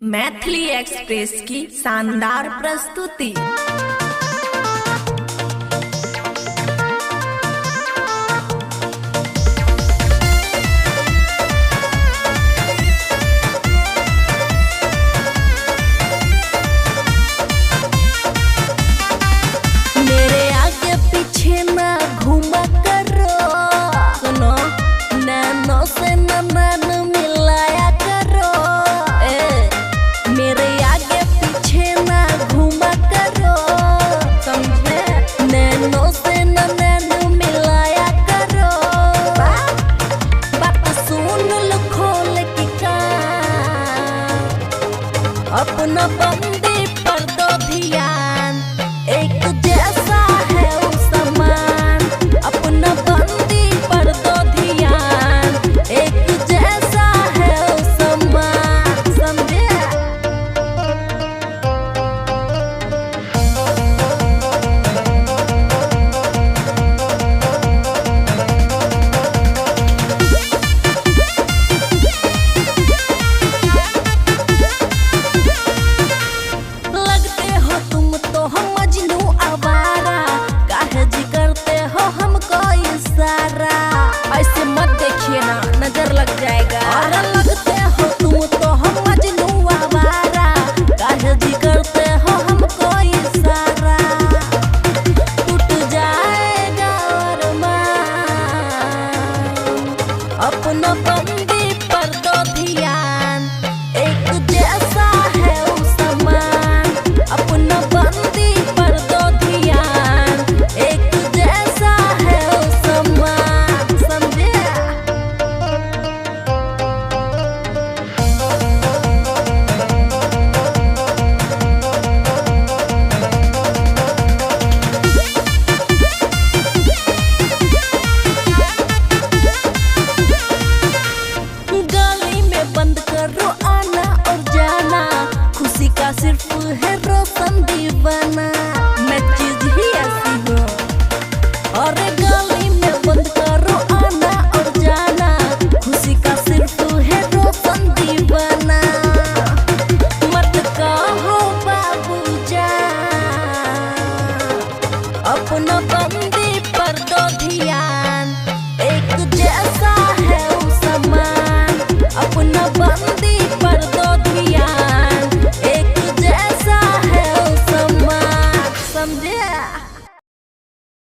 Maithili express की शानदार प्रस्तुति। मेरे आगे पीछे ना घूमा करो, सुनो नैनो से नैन मिलाया करो। मेरे आगे पीछे ना घूमा करो, समझे? नैनो से नैन मिलाया करो। बात सुन लो खोल के कान, अपना बंदी पर दो ध्यान। एक जैसा है वो समान, अपना बंदी पर दो ध्यान। एक जैसा है वो समान, समझे? लगते हो तुम तो हम मजनू आवारा, काहे जी करते हो हमको इशारा। ऐसे मत देखिए ना, नजर लग जाएगा। और लगते हो तुम तो हम मजनू आवारा, काहे जी करते हो हमको इशारा। टूट जाएगा अरमान, अपना बंदी पर दो ध्यान। एक जैसा है वो समान, अपना बंदी पर दो ध्यान। एक जैसा है वो समान, समझे? गली में बंद करो आना और जाना, खुशी का सिर्फ है